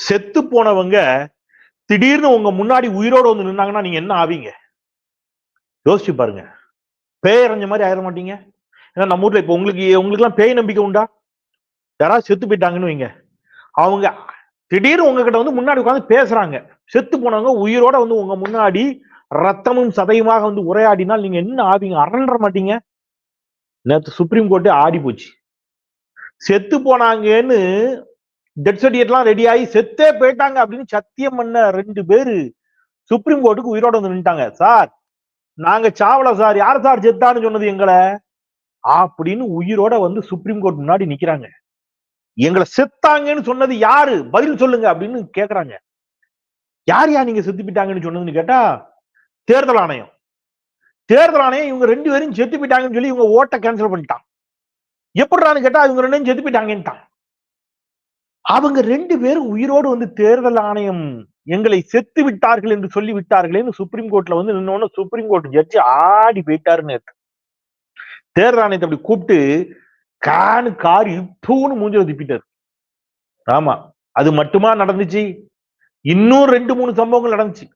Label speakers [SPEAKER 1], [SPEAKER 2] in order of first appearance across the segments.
[SPEAKER 1] செத்து போனவங்க திடீர்னு உங்க முன்னாடி உயிரோட வந்து நின்னாங்கன்னா நீங்க என்ன ஆவீங்க? யோசிச்சு பாருங்க. பேய் அரைஞ்ச மாதிரி ஆயிட மாட்டீங்க? ஏன்னா நம்ம ஊர்ல இப்ப உங்களுக்கு எல்லாம் பேய் நம்பிக்கை உண்டா? யாராவது செத்து போயிட்டாங்கன்னு வைங்க, அவங்க திடீர்னு உங்ககிட்ட வந்து முன்னாடி உட்கார்ந்து பேசுறாங்க. செத்து போனவங்க உயிரோட வந்து உங்க முன்னாடி ரத்தமும் சதையுமாக வந்து உரையாடினால் நீங்க என்ன ஆவீங்க? அரண்ட மாட்டீங்க? நேத்து சுப்ரீம் கோர்ட்டே ஆடி போச்சு. செத்து போனாங்கன்னு டெத் சர்டிபிகேட்லாம் ரெடி ஆகி செத்தே போயிட்டாங்க அப்படின்னு சத்தியம் பண்ண 2 பேரு சுப்ரீம் கோர்ட்டுக்கு உயிரோட வந்து நின்ட்டாங்க. சார் நாங்க சாவல சார், யார் சார் செத்தான்னு சொன்னது எங்களை அப்படின்னு உயிரோட வந்து சுப்ரீம் கோர்ட் முன்னாடி நிக்கிறாங்க. எங்களை செத்தாங்கன்னு சொன்னது யாரு, பதில் சொல்லுங்க அப்படின்னு கேக்குறாங்க. யார் நீங்க செத்து போயிட்டாங்கன்னு சொன்னதுன்னு கேட்டா தேர்தல் ஆணையம். தேர்தல் ஆணையம் இவங்க 2 பேரும் செத்து போயிட்டாங்கன்னு சொல்லி இவங்க ஓட்டை கேன்சல் பண்ணிட்டான். எப்படின்னு கேட்டா இவங்க 2 செத்து போயிட்டாங்கன்ட்டான். அவங்க 2 பேரும் உயிரோடு வந்து தேர்தல் ஆணையம் எங்களை செத்து விட்டார்கள் என்று சொல்லி விட்டார்களேன்னு சுப்ரீம் கோர்ட்ல வந்து நின்னோன்னு சுப்ரீம் கோர்ட் ஜட்ஜி ஆடி போயிட்டாருன்னு. தேர்தல் ஆணையத்தை அப்படி கூப்பிட்டு கானு காரி இப்பூன்னு மூஞ்சில திப்பிட்டாரு. ஆமா, அது மட்டுமா நடந்துச்சு? இன்னும் 2-3 சம்பவங்கள் நடந்துச்சு.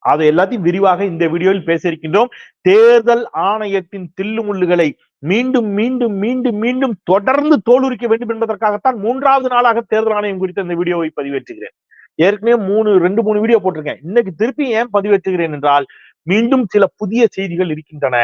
[SPEAKER 1] அதை எல்லாத்தையும் விரிவாக இந்த வீடியோவில் பேச இருக்கின்றோம். தேர்தல் ஆணையத்தின் தில்லுமுள்ளுகளை மீண்டும் மீண்டும் மீண்டும் மீண்டும் தொடர்ந்து தோலுரிக்க வேண்டும் என்பதற்காகத்தான் 3வது நாளாக தேர்தல் ஆணையம் குறித்த இந்த வீடியோவை பதிவேற்றுகிறேன். ஏற்கனவே 2-3 வீடியோ போட்டிருக்கேன். இன்னைக்கு திருப்பி ஏன் பதிவேற்றுகிறேன் என்றால் மீண்டும் சில புதிய செய்திகள் இருக்கின்றன.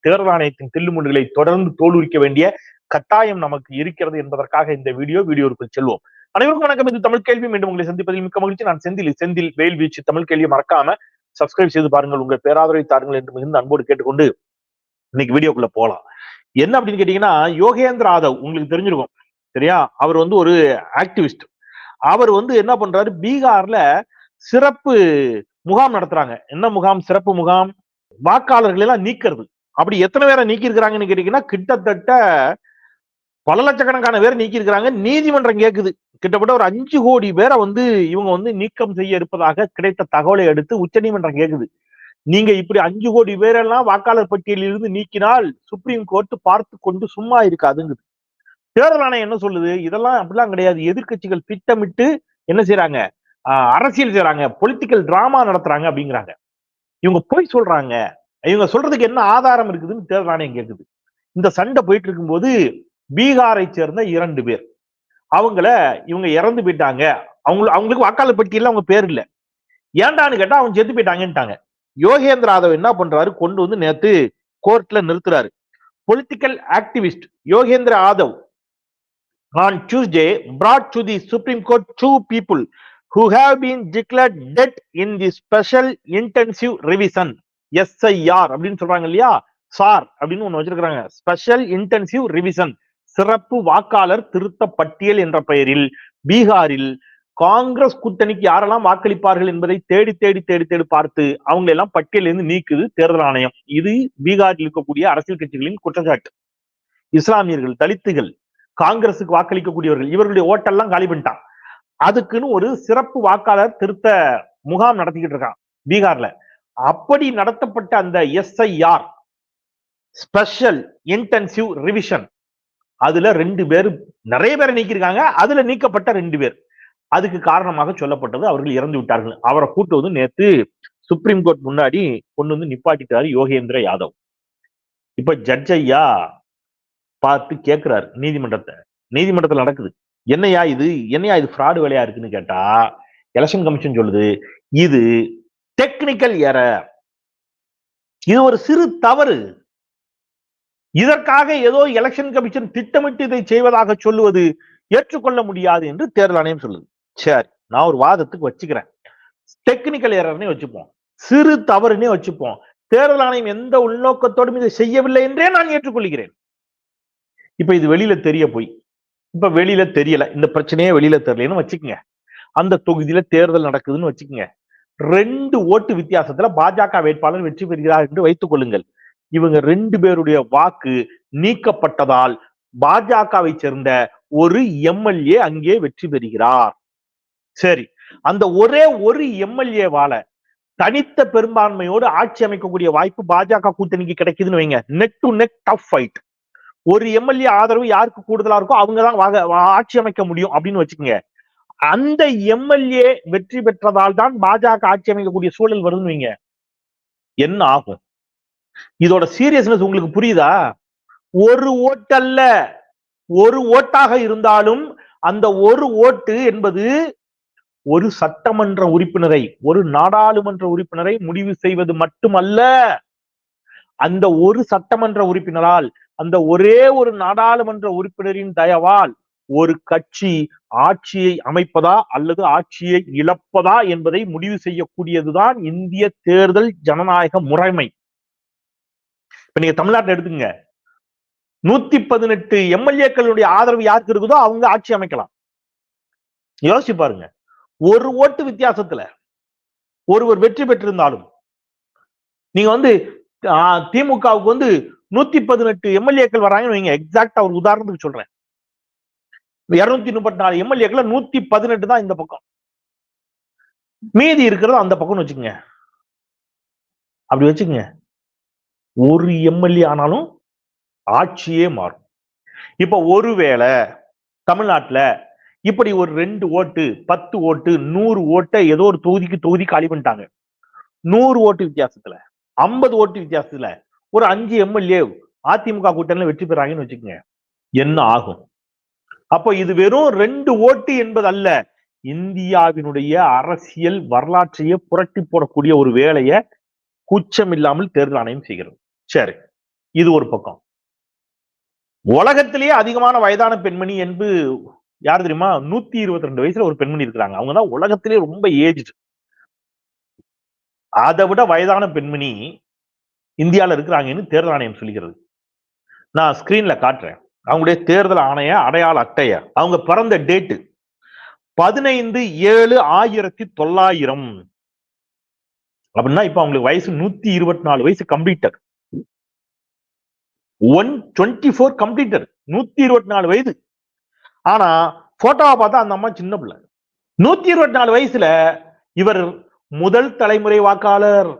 [SPEAKER 1] தேர்தல் ஆணையத்தின் தில்லுமுள்ளுகளை தொடர்ந்து தோலுரிக்க வேண்டிய கட்டாயம் நமக்கு இருக்கிறது என்பதற்காக இந்த வீடியோவுக்குள் செல்வோம். அனைவருக்கும் வணக்கம். இது தமிழ் கேள்வி. மீண்டும் உங்களை சந்திப்பதில் மிக்க மகிழ்ச்சி. நான் செந்தில் வேல் வீச்சு. தமிழ் கேள்வியை மறக்காம சப்ஸ்கிரைப் செய்து பாருங்கள், உங்கள் பேராதரவை தாருங்கள் என்று மிகுந்த அன்போடு கேட்டுக்கொண்டு இன்னைக்கு வீடியோக்குள்ள போலாம். என்ன அப்படின்னு கேட்டீங்கன்னா, யோகேந்திர யாதவ் உங்களுக்கு தெரிஞ்சிருக்கும், சரியா? அவர் வந்து ஒரு ஆக்டிவிஸ்ட். அவர் வந்து என்ன பண்றாரு, பீகார்ல சிறப்பு முகாம் நடத்துறாங்க. என்ன முகாம்? சிறப்பு முகாம். வாக்காளர்கள் எல்லாம் நீக்கிறது. அப்படி எத்தனை பேரை நீக்கி இருக்கிறாங்கன்னு கேட்டீங்கன்னா, கிட்டத்தட்ட பல லட்சக்கணக்கான பேர் நீக்கி இருக்கிறாங்க. நீதிமன்றம் கேக்குது, கிட்டத்தட்ட ஒரு 5 கோடி பேரை வந்து இவங்க வந்து நீக்கம் செய்ய இருப்பதாக கிடைத்த தகவலை அடுத்து உச்சநீதிமன்றம் கேக்குது. நீங்க இப்படி 5 கோடி பேரெல்லாம் வாக்காளர் பட்டியலில் இருந்து நீக்கினால் சுப்ரீம் கோர்ட் பார்த்து கொண்டு சும்மா இருக்காதுங்குது. தேர்தல் ஆணையம் என்ன சொல்லுது? இதெல்லாம் அப்படிலாம் கிடையாது. எதிர்கட்சிகள் திட்டமிட்டு என்ன செய்யறாங்க, அரசியல் செய்யறாங்க, பொலிட்டிக்கல் டிராமா நடத்துறாங்க அப்படிங்கிறாங்க. இவங்க போய் சொல்றாங்க. இவங்க சொல்றதுக்கு என்ன ஆதாரம் இருக்குதுன்னு தேர்தல் ஆணையம் கேக்குது. இந்த சண்டை போயிட்டு இருக்கும்போது பீகாரை சேர்ந்த 2 பேர் அவங்கள இவங்க இறந்து போயிட்டாங்க, அவங்களுக்கு வாக்காளர் பட்டியல அவங்க பேர் இல்ல, ஏண்டான்னு கேட்டா அவங்க செத்து போயிட்டாங்கன்ட்டாங்க. யோகேந்திர யாதவ் என்ன பண்றாரு, கொண்டு வந்து நேத்து கோர்ட்ல நிறுத்துறாரு. Political activist Yogendra Yadav on Tuesday brought to the Supreme Court 2 people who have been declared dead in the Special Intensive Revision SIR அப்படின்னு சொல்றாங்க இல்லையா, சார் அப்படின்னு ஒண்ணு வச்சிருக்காங்க. ஸ்பெஷல் இன்டென்சிவ் ரிவிஷன், சிறப்பு வாக்காளர் திருத்த பட்டியல் என்ற பெயரில் பீகாரில் காங்கிரஸ் கூட்டணிக்கு யாரெல்லாம் வாக்களிப்பார்கள் என்பதை தேடி தேடி தேடி தேடி பார்த்து அவங்க எல்லாம் பட்டியலிருந்து நீக்குது தேர்தல் ஆணையம். இது பீகாரில் இருக்கக்கூடிய அரசியல் கட்சிகளின் குற்றச்சாட்டு. இஸ்லாமியர்கள், தலித்துகள், காங்கிரசுக்கு வாக்களிக்கக்கூடியவர்கள், இவர்களுடைய ஓட்டெல்லாம் காலி பண்ணிட்டான். அதுக்குன்னு ஒரு சிறப்பு வாக்காளர் திருத்த முகாம் நடத்திக்கிட்டு இருக்கான் பீகார்ல. அப்படி நடத்தப்பட்ட அந்த SIR ஸ்பெஷல் இன்டென்சிவ் ரிவிஷன், அதுல 2 பேர், நிறைய பேரை நீக்கிருக்காங்க, அதுல நீக்கப்பட்ட 2 பேர் அதுக்கு காரணமாக சொல்லப்பட்டது அவர்கள் இறந்து விட்டார்கள். அவரை கூட்டு வந்து நேத்து சுப்ரீம் கோர்ட் முன்னாடி கொண்டு வந்து நிப்பாட்டிட்டாரு யோகேந்திர யாதவ். இப்ப ஜட்ஜ் ஐயா பார்த்து கேட்கிறாரு நீதிமன்றத்தை. நீதிமன்றத்தில் நடக்குது. என்னையா இது ஃப்ராடு வேலையா இருக்குன்னு கேட்டா எலெக்ஷன் கமிஷன் சொல்லுது, இது டெக்னிக்கல் எரர், இது ஒரு சிறு தவறு, இதற்காக ஏதோ எலெக்ஷன் கமிஷன் திட்டமிட்டு இதை செய்வதாக சொல்லுவது ஏற்றுக்கொள்ள முடியாது என்று தேர்தல் ஆணையம் சொல்லுது. சரி, நான் ஒரு வாதத்துக்கு வச்சுக்கிறேன். டெக்னிக்கல் எரர்னே வச்சுப்போம், சிறு தவறுனே வச்சுப்போம். தேர்தல் ஆணையம் எந்த உள்நோக்கத்தோடும் இதை செய்யவில்லை என்றே நான் ஏற்றுக்கொள்கிறேன். இப்ப இது வெளியில தெரிய போய், இப்ப வெளியில தெரியல, இந்த பிரச்சனையே வெளியில தெரியலன்னு வச்சுக்கோங்க. அந்த தொகுதியில தேர்தல் நடக்குதுன்னு வச்சுக்கோங்க. 2 ஓட்டு வித்தியாசத்துல பாஜக வேட்பாளர் வெற்றி பெறுகிறார் என்று வைத்துக் கொள்ளுங்கள். இவங்க 2 பேருடைய வாக்கு நீக்கப்பட்டதால் பாஜகவை சேர்ந்த ஒரு MLA அங்கே வெற்றி பெறுகிறார். சரி, அந்த ஒரே ஒரு MLA-வால தனித்த பெரும்பான்மையோடு ஆட்சி அமைக்கக்கூடிய வாய்ப்பு பாஜக கூட்டணிக்கு கிடைக்குதுன்னு வைங்க. Neck to neck tough fight. ஒரு MLA ஆதரவு யாருக்கு கூடுதலா இருக்கோ அவங்கதான் ஆட்சி அமைக்க முடியும் அப்படின்னு வச்சுக்கோங்க. அந்த எம்எல்ஏ வெற்றி பெற்றதால் தான் பாஜக ஆட்சி அமைக்கக்கூடிய சூழல் வருதுன்னு வைங்க, என்ன ஆகும்? இதோட சீரியஸ்னஸ் உங்களுக்கு புரியுதா? ஒரு ஓட்டு அல்ல, ஒரு ஓட்டாக இருந்தாலும் அந்த ஒரு ஓட்டு என்பது ஒரு சட்டமன்ற உறுப்பினரை, ஒரு நாடாளுமன்ற உறுப்பினரை முடிவு செய்வது மட்டுமல்ல, அந்த ஒரு சட்டமன்ற உறுப்பினரால், அந்த ஒரே ஒரு நாடாளுமன்ற உறுப்பினரின் தயவால் ஒரு கட்சி ஆட்சியை அமைப்பதா அல்லது ஆட்சியை இழப்பதா என்பதை முடிவு செய்யக்கூடியதுதான் இந்திய தேர்தல் ஜனநாயக முறைமை. இப்ப நீங்க தமிழ்நாட்டில் எடுத்துங்க, 118 எம்எல்ஏக்களுடைய ஆதரவு யாருக்கு இருக்குதோ அவங்க ஆட்சி அமைக்கலாம். யோசிச்சு பாருங்க, ஒரு ஓட்டு வித்தியாசத்துல ஒருவர் வெற்றி பெற்றிருந்தாலும், நீங்க வந்து திமுகவுக்கு வந்து 118 எம்எல்ஏக்கள் வராங்கன்னு வைங்க, எக்ஸாக்டா ஒரு உதாரணத்துக்கு சொல்றேன். 234 எம்எல்ஏக்கள் 118 தான் இந்த பக்கம், மீதி இருக்கிறது அந்த பக்கம்னு வச்சுக்கோங்க. அப்படி வச்சுக்கோங்க, ஒரு எம்எல்ஏ ஆனாலும் ஆட்சியே மாறும். இப்ப ஒருவேளை தமிழ்நாட்டுல இப்படி ஒரு 2 ஓட்டு, 10 ஓட்டு, 100 ஓட்டை ஏதோ ஒரு தொகுதி காலி பண்ணிட்டாங்க. 100 ஓட்டு வித்தியாசத்துல, 50 ஓட்டு வித்தியாசத்துல ஒரு 5 எம்எல்ஏ அதிமுக கூட்டணியில வெற்றி பெறாங்கன்னு வச்சுக்கோங்க, என்ன ஆகும்? அப்போ இது வெறும் 2 ஓட்டு என்பது அல்ல, இந்தியாவினுடைய அரசியல் வரலாற்றையே புரட்டி போடக்கூடிய ஒரு வேலையை கூச்சம் இல்லாமல் தேர்தல் ஆணையம் செய்கிறது. சரி, இது ஒரு பக்கம். உலகத்திலேயே அதிகமான வயதான பெண்மணி என்று யார் தெரியுமா? 122 வயசுல ஒரு பெண்மணி இருக்கிறாங்க. அவங்க தான் உலகத்திலேயே ரொம்ப ஏஜ்டு. அதை விட வயதான பெண்மணி இந்தியாவில் இருக்கிறாங்கன்னு தேர்தல் ஆணையம் சொல்லுகிறது. நான் ஸ்கிரீன்ல காட்டுறேன் அவங்களுடைய தேர்தல் ஆணைய அடையாள அட்டைய. அவங்க பிறந்த டேட்டு 15/7/1900. அப்படின்னா இப்ப அவங்களுக்கு வயசு 124 வயசு கம்ப்ளீட்டர். 124 கம்ப்ளீட்டர், 124 வயது. ஆனா போட்டோவை பார்த்தா அந்த அம்மா சின்ன பிள்ளை. 124 வயசுல இவர் முதல் தலைமுறை வாக்காளர்.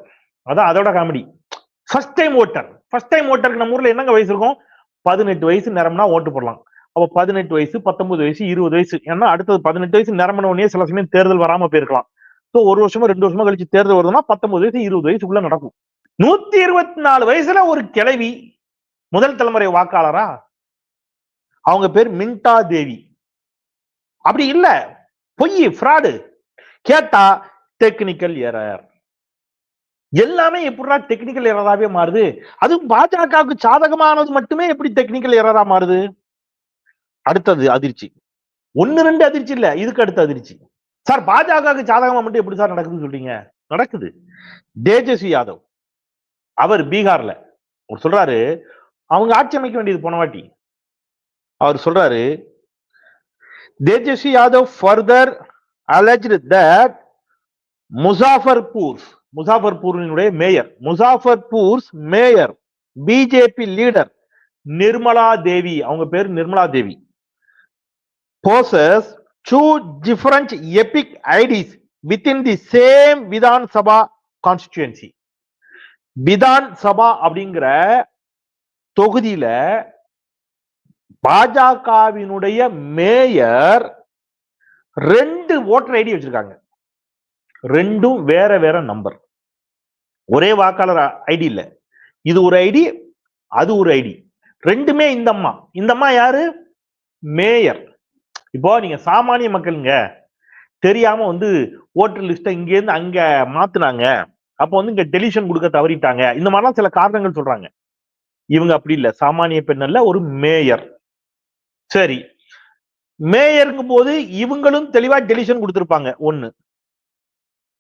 [SPEAKER 1] அதான் அதோட comedy. First time voter. First time ஓட்டருக்கு நம்ம ஊர்ல என்னங்க வயசு இருக்கும்? 18 வயசு நிரம்பினா ஓட்டு போடலாம். அப்ப 18 வயசு, 19 வயசு, 20 வயசு. ஏன்னா அடுத்தது 18 வயசு நிரம்பின உடனே சில சமயம் தேர்தல் வராம போயிருக்கலாம். ஸோ ஒரு வருஷமா 2 வருஷமா கழிச்சு தேர்தல் வருதுன்னா 19 வயசு 20 வயசுக்குள்ள நடக்கும். 124 வயசுல ஒரு கிழவி முதல் தலைமுறை வாக்காளரா? அவங்க பேர் மின்டா தேவி. அப்படி இல்ல, பொய், ஃப்ராடு. கேட்டா டெக்னிக்கல் எரர். எல்லாமே எப்படிடா டெக்னிக்கல் எரராவே மாறுது? அதுவும் பாஜகவுக்கு சாதகமானது மட்டுமே எப்படி டெக்னிக்கல் எரரா மாறுது? அடுத்தது அதிர்ச்சி. 1-2 அதிர்ச்சி இல்ல, இதுக்கு அடுத்த அதிர்ச்சி. சார் பாஜகவுக்கு சாதகமா மட்டும் எப்படி சார் நடக்குதுன்னு சொல்றீங்க? நடக்குது. தேஜஸ்வி யாதவ், அவர் பீகார்ல அவர் சொல்றாரு, அவங்க ஆட்சி அமைக்க வேண்டியது போன வாட்டி. அவர் சொல்றாரு, Tejashwi Yadav further alleged that முசாஃபர்பூரினுடைய mayor, Muzaffarpur's mayor BJP leader Nirmala Devi, அவங்க பேர் Nirmala Devi, possess 2 different epic IDs within the same Vidhan Sabha constituency. Vidhana சபா அப்படிங்கிற தொகுதியில பாஜகவினுடைய மேயர் 2 ஓட்டர் ஐடி வச்சிருக்காங்க. 2ம் வேற வேற நம்பர். ஒரே வாக்காளர் ஐடி இல்ல. இது ஒரு ஐடி, அது ஒரு ஐடி. 2மே இந்த அம்மா. இந்த அம்மா யாரு? மேயர். இப்போ நீங்க சாமானிய மக்களுங்க தெரியாம வந்து ஓட்டர் லிஸ்ட இங்க இருந்து அங்க மாத்துனாங்க, அப்ப வந்து இங்க டெலிஷன் கொடுக்க தவறிட்டாங்க, இந்த மாதிரிலாம் சில காரணங்கள் சொல்றாங்க. இவங்க அப்படி இல்ல, சாமானிய பெண் அல்ல, ஒரு மேயர். சரி, மேயருங்கும் போது இவங்களும் தெளிவா டெலிஷன் கொடுத்திருப்பாங்க. ஒண்ணு.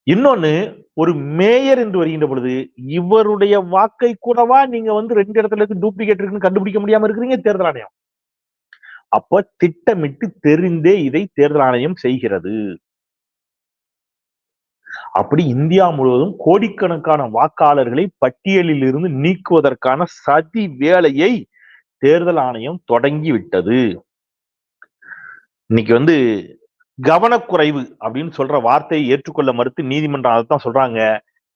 [SPEAKER 1] இன்னொன்னு, ஒரு மேயர் என்று வருகின்ற பொழுது இவருடைய வாக்கை கூடவா நீங்க வந்து 2 இடத்துல இருந்து டூப்ளிகேட் இருக்குன்னு கண்டுபிடிக்க முடியாம இருக்கிறீங்க தேர்தல் ஆணையம். அப்ப திட்டமிட்டு தெரிந்தே இதை தேர்தல் ஆணையம் செய்கிறது. அப்படி இந்தியா முழுவதும் கோடிக்கணக்கான வாக்காளர்களை பட்டியலில் இருந்து நீக்குவதற்கான சதி வேலையை தேர்தல் ஆணையம் தொடங்கி விட்டது. இன்னைக்கு வந்து கவனக்குறைவு அப்படின்னு சொல்ற வார்த்தையை ஏற்றுக்கொள்ள மறுத்து நீதிமன்றம் அதைத்தான் சொல்றாங்க,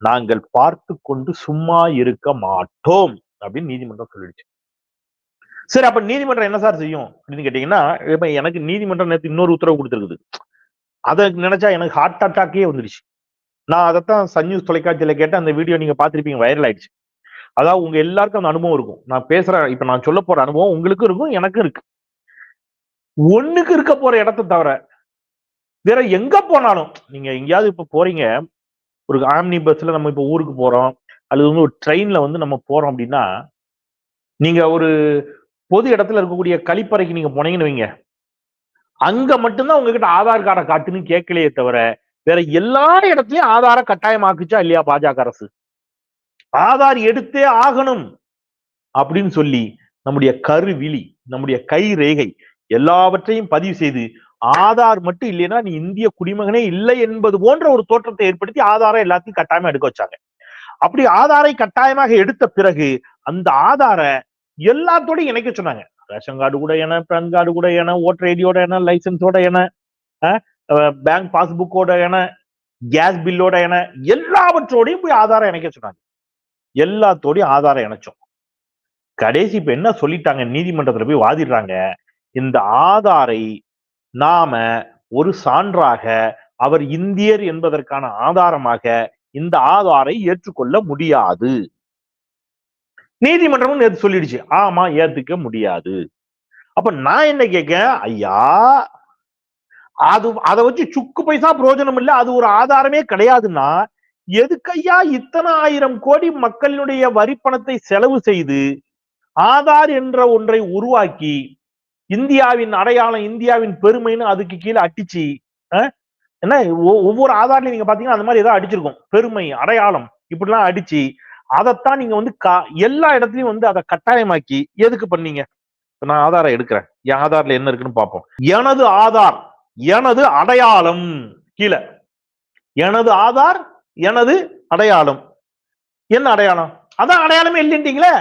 [SPEAKER 1] நாங்கள் பார்த்து கொண்டு சும்மா இருக்க மாட்டோம் அப்படின்னு நீதிமன்றம் சொல்லிடுச்சு. சரி, அப்ப நீதிமன்றம் என்ன சார் செய்யும் அப்படின்னு கேட்டீங்கன்னா, எனக்கு நீதிமன்றம் நேற்று இன்னொரு உத்தரவு கொடுத்திருக்குது. அதை நினைச்சா எனக்கு ஹார்ட் அட்டாக்கே வந்துடுச்சு. நான் அதைத்தான் சன் நியூஸ் தொலைக்காட்சியில கேட்ட அந்த வீடியோ நீங்க பார்த்திருப்பீங்க, வைரல் ஆயிடுச்சு. அதாவது உங்க எல்லாருக்கும் அந்த அனுபவம் இருக்கும். நான் பேசுறேன், இப்ப நான் சொல்ல போற அனுபவம் உங்களுக்கும் இருக்கும், எனக்கும் இருக்கு. ஒண்ணுக்கு இருக்க போற இடத்தை தவிர வேற எங்க போனாலும், நீங்க எங்கேயாவது இப்ப போறீங்க, ஒரு ஆம்னி பஸ்ல நம்ம இப்ப ஊருக்கு போறோம், அல்லது வந்து ஒரு ட்ரெயின்ல வந்து நம்ம போறோம் அப்படின்னா, நீங்க ஒரு பொது இடத்துல இருக்கக்கூடிய கழிப்பறைக்கு நீங்க போனீங்கன்னு வைங்க, அங்க மட்டும்தான் உங்ககிட்ட ஆதார் கார்டை காட்டுன்னு கேட்கலையே தவிர, வேற எல்லா இடத்துலயும் ஆதார கட்டாயமாக்குச்சா இல்லையா பாஜக அரசு? ஆதார் எடுத்தே ஆகணும் அப்படின்னு சொல்லி நம்முடைய கருவிழி, நம்முடைய கை ரேகை எல்லாவற்றையும் பதிவு செய்து, ஆதார் மட்டும் இல்லைன்னா நீ இந்திய குடிமகனே இல்லை என்பது போன்ற ஒரு தோற்றத்தை ஏற்படுத்தி ஆதாரம் எல்லாத்தையும் கட்டாயமா எடுக்க வச்சாங்க. அப்படி ஆதாரை கட்டாயமாக எடுத்த பிறகு அந்த ஆதார எல்லாத்தோடையும் இணைக்க சொன்னாங்க. ரேஷன் கார்டு கூட என, பேன் கார்டு கூட என, ஓட்டர் ஐடியோட என, லைசன்ஸோட என, பேங்க் பாஸ்புக்கோட என, கேஸ் பில்லோட என, எல்லாவற்றோடையும் போய் ஆதாரம் இணைக்க சொன்னாங்க. எல்லாத்தோடையும் ஆதாரம் இணைச்சோம். கடைசி இப்ப என்ன சொல்லிட்டாங்க, நீதிமன்றத்துல போய் வாதிடுறாங்க, இந்த ஆதாரை நாம ஒரு சான்றாக, அவர் இந்தியர் என்பதற்கான ஆதாரமாக இந்த ஆதாரை ஏற்றுக்கொள்ள முடியாது. நீதிமன்றமும் நேற்று சொல்லிடுச்சு, ஆமா ஏத்துக்க முடியாது. அப்ப நான் என்ன கேட்க, ஐயா அது அதை வச்சு சுக்கு பைசா பிரயோஜனம் இல்லை, அது ஒரு ஆதாரமே கிடையாதுன்னா எதுக்கையா இத்தனை 1000 கோடி மக்களுடைய வரி பணத்தை செலவு செய்து ஆதார் என்ற ஒன்றை உருவாக்கி இந்தியாவின் அடையாளம், இந்தியாவின் பெருமைன்னு அதுக்கு கீழே அடிச்சு, என்ன ஒவ்வொரு ஆதார்லயும் நீங்க பாத்தீங்கன்னா அந்த மாதிரி ஏதாவது அடிச்சிருக்கும், பெருமை, அடையாளம் இப்படிலாம் அடிச்சு அதைத்தான் நீங்க வந்து எல்லா இடத்துலயும் வந்து அதை கட்டாயமாக்கி எதுக்கு பண்ணீங்க? நான் ஆதாரம் எடுக்கிறேன், என் ஆதார்ல என்ன இருக்குன்னு பார்ப்போம். எனது ஆதார், எனது அடையாளம், கீழே எனது ஆதார், எனது அடையாளம். என்ன அடையாளம்? அதான் அடையாளமே இல்லைன்றீங்களே.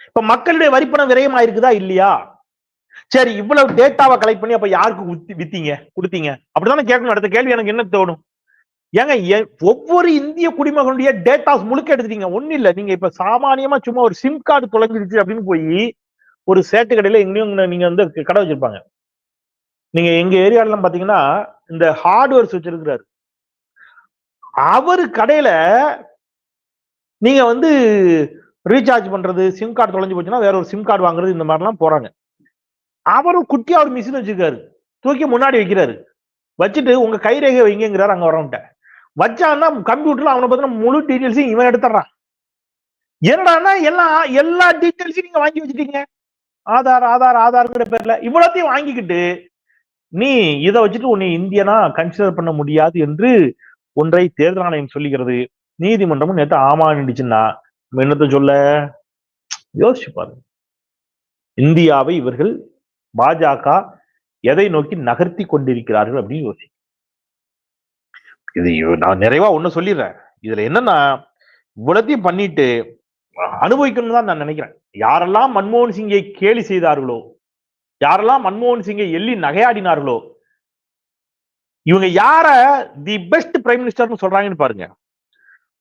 [SPEAKER 1] இப்ப மக்களுடைய வரிப்பணம் விரயமா இருக்குதா இல்லையா? சரி, இவ்வளவு டேட்டாவை கலெக்ட் பண்ணி அப்ப யாருக்கு வித்தீங்க, கொடுத்தீங்க? அப்படித்தானே கேட்கணும். அடுத்த கேள்வி எனக்கு என்ன தோணும், ஏங்க ஒவ்வொரு இந்திய குடிமகனுடைய டேட்டாஸ் முழுக்க எடுத்துட்டீங்க. ஒண்ணு இல்ல, நீங்க இப்ப சாமானியமா சும்மா ஒரு சிம் கார்டு தொலைஞ்சிருச்சு அப்படின்னு போய் ஒரு சேட்டு கடையில எங்கேயும் நீங்க வந்து கடை வச்சிருப்பாங்க. நீங்க எங்க ஏரியால பாத்தீங்கன்னா இந்த ஹார்ட்வேர்ஸ் வச்சிருக்கிறாரு, அவரு கடையில நீங்க வந்து ரீசார்ஜ் பண்றது, சிம் கார்டு தொலைஞ்சு போச்சுன்னா வேற ஒரு சிம் கார்டு வாங்குறது, இந்த மாதிரிலாம் போறாங்க. அவரும் குட்டியா ஒரு மிஷின் வச்சிருக்காரு, தூக்கி முன்னாடி வைக்கிறாரு, வச்சுட்டு உங்க கைரேகை வைங்கிறாரு. அங்க வரவன்ட்ட வச்சான்னா கம்ப்யூட்டர்ல அவனை பத்தின முழு டீடைல்ஸையும் இவன் எடுத்துறான். என்னடான்னா எல்லா டீடைல்ஸையும் நீங்க வாங்கி வச்சுட்டீங்க. ஆதார் ஆதார் ஆதார்ங்கிற பேர்ல இவ்வளத்தையும் வாங்கிக்கிட்டு நீ இதை வச்சுட்டு உன்னை இந்தியனா கன்சிடர் பண்ண முடியாது என்று ஒன்றை தேர்தல் ஆணையம் சொல்லுகிறது. நீதிமன்றமும் நேற்று ஆமா நின்றுச்சுன்னா என்னத்த சொல்ல? யோசிச்சு பாருங்க, இந்தியாவை இவர்கள் பாஜக எதை நோக்கி நகர்த்தி கொண்டிருக்கிறார்கள் அப்படின்னு யோசி. இது நான் நிறைவா ஒண்ணு சொல்லிடுறேன். இதுல என்னன்னா, இவ்வளத்தையும் பண்ணிட்டு அனுபவிக்கணும்னு தான் நான் நினைக்கிறேன். யாரெல்லாம் மன்மோகன் சிங்கை கேலி செய்தார்களோ, யாரெல்லாம் மன்மோகன் சிங்கை எள்ளி நகையாடினார்களோ, இவங்க யார தி பெஸ்ட் பிரைம் மினிஸ்டர்னு சொல்றாங்கன்னு பாருங்க.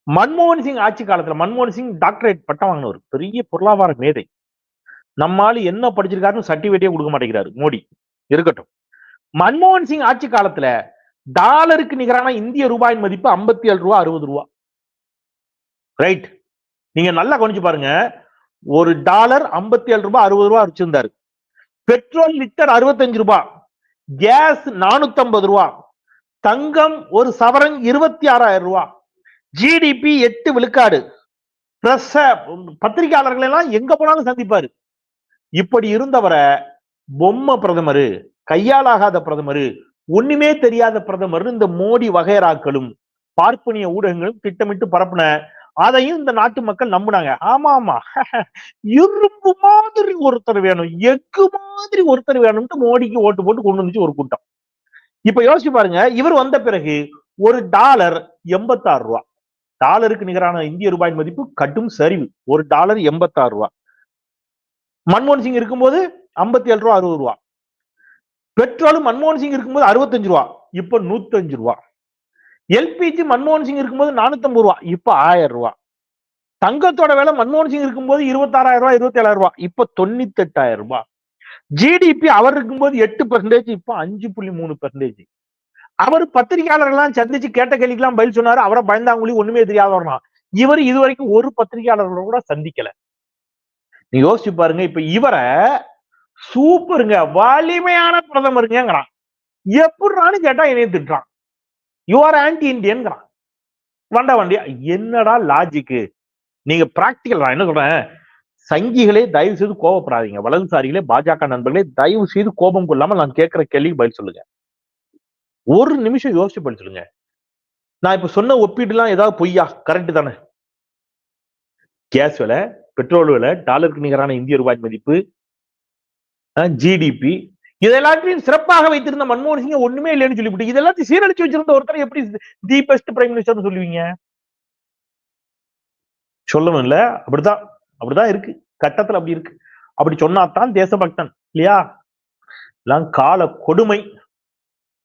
[SPEAKER 1] மன்மோகன் சிங் ஆட்சி காலத்துல, மன்மோகன் சிங் டாக்டரேட் பட்டம் வாங்கினவர், பெரிய பொருளாதார மேதை. நம்மால என்ன படிச்சிருக்காருன்னு சர்டிபிகேட்டே கொடுக்க மாட்டேங்கிறாரு மோடி, இருக்கட்டும். மன்மோகன் சிங் ஆட்சி காலத்துல டாலருக்கு நிகரான இந்திய ரூபாயின் மதிப்பு 57 ரூபா 60 ரூபா. ரைட், நீங்க நல்லா கவனிச்சு பாருங்க. ஒரு டாலர் 57 ரூபாய் 60 ரூபாய் வச்சிருந்தாரு. பெட்ரோல் லிட்டர் 65 ரூபாய், கேஸ் 450 ரூபாய், தங்கம் ஒரு சவரன் 26,000 ரூபாய், ஜிடிபி 8 விழுக்காடு, பத்திரிகையாளர்கள் எல்லாம் எங்க போனாலும் சந்திப்பாரு. இப்படி இருந்தவரை பொம்மை பிரதமர், கையாலாகாத பிரதமர், ஒண்ணுமே தெரியாத பிரதமர் இந்த மோடி வகைராக்களும் பார்ப்பனிய ஊடகங்களும் திட்டமிட்டு பரப்புன. அதையும் இந்த நாட்டு மக்கள் நம்பினாங்க. ஆமா ஆமா, இரும்பு மாதிரி ஒருத்தர் வேணும், எக்கு மாதிரி ஒருத்தர் வேணும்னு மோடிக்கு ஓட்டு போட்டு கொண்டு வந்துச்சு ஒரு கூட்டம். இப்ப யோசிச்சு பாருங்க, இவர் வந்த பிறகு ஒரு டாலர் 86 ரூபாய், டாலருக்கு நிகரான இந்திய ரூபாய் மதிப்பு கடும் சரிவு. ஒரு டாலர் 86 ரூபாய். மன்மோகன் சிங் இருக்கும்போது 57 ரூபா 60 ரூபா. பெட்ரோல் மன்மோகன் சிங் இருக்கும்போது 65 ரூபா, இப்ப 105 ரூபா. எல்பிஜி மன்மோகன் சிங் இருக்கும்போது 450 ரூபா, இப்ப 1000 ரூபா. தங்கத்தோட விலை மன்மோகன் சிங் இருக்கும்போது 26,000 ரூபாய் 27,000 ரூபாய், இப்ப 98,000 ரூபாய். ஜிடிபி அவர் இருக்கும்போது 8%, இப்ப 5.3%. அவர் பத்திரிகையாளர்கள்லாம் சந்திச்சு கேட்ட கேள்விக்கெல்லாம் பதில் சொன்னாரு. அவரை பயந்தாங்குழி ஒண்ணுமே தெரியாதவர்னா. இவர் இதுவரைக்கும் ஒரு பத்திரிகையாளர்களோட கூட சந்திக்கல. நீங்க யோசிச்சு பாருங்க. இப்ப இவரை சூப்பருங்க, வலிமையான பிரதமருங்கிறான். எப்படின்னு கேட்டா என்னைய திட்டுறான். யூ ஆர் ஆன்டி இந்தியன்கிறான். வண்டா வண்டியா. என்னடா லாஜிக்கு? நீங்க பிராக்டிகல். நான் என்ன சொல்றேன், சங்கிகளே தயவு செய்து கோபப்படாதீங்க. வலதுசாரிகளே, பாஜக நண்பர்களே தயவு செய்து கோபம் கொள்ளாமல் நான் கேட்கிற கேள்விக்கு பதில் சொல்லுங்க. ஒரு நிமிஷம் யோசிச்சு பதில் சொல்லுங்க. நான் இப்ப சொன்ன ஒப்பீடு எல்லாம் ஏதாவது பொய்யா? கரெக்ட் தானே? கேஸ் விலை, பெட்ரோல் விலை, டாலருக்கு நிகரான இந்திய ரூபாய் மதிப்பு, ஜிடிபி, இது எல்லாத்தையும் சிறப்பாக வைத்திருந்த மன்மோகன் சிங் ஒண்ணுமே இல்லைன்னு சொல்லிவிட்டு இதெல்லாத்தையும் சீரழிச்சு வச்சிருந்த ஒருத்தர் எப்படி தி பெஸ்ட் பிரைம் மினிஸ்டர் சொல்லுவீங்க? சொல்லணும் இல்ல? அப்படிதான் இருக்கு. கட்டத்துல அப்படி இருக்கு. அப்படி சொன்னாதான் தேசபக்தன் இல்லையா? எல்லாம் கால கொடுமை.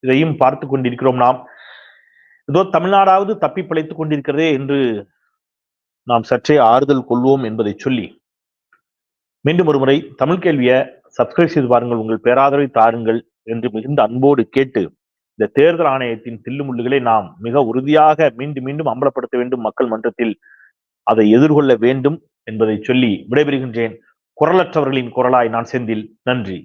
[SPEAKER 1] இதையும் பார்த்து கொண்டிருக்கிறோம் நாம். ஏதோ தமிழ்நாடாவது தப்பி பிழைத்துக் கொண்டிருக்கிறதே என்று நாம் சற்றே ஆறுதல் கொள்வோம் என்பதை சொல்லி மீண்டும் ஒரு முறை தமிழ் கேள்வியை சப்ஸ்கிரைப் செய்து பாருங்கள், உங்கள் பேராதரவை தாருங்கள் என்று மிகுந்த அன்போடு கேட்டு, இந்த தேர்தல் ஆணையத்தின் தில்லுமுள்ளுகளை நாம் மிக உறுதியாக மீண்டும் மீண்டும் அம்பலப்படுத்த வேண்டும். மக்கள் மன்றத்தில் அதை எதிர்கொள்ள வேண்டும் என்பதை சொல்லி விடைபெறுகின்றேன். குரலற்றவர்களின் குரலாய் நான் செந்தில். நன்றி.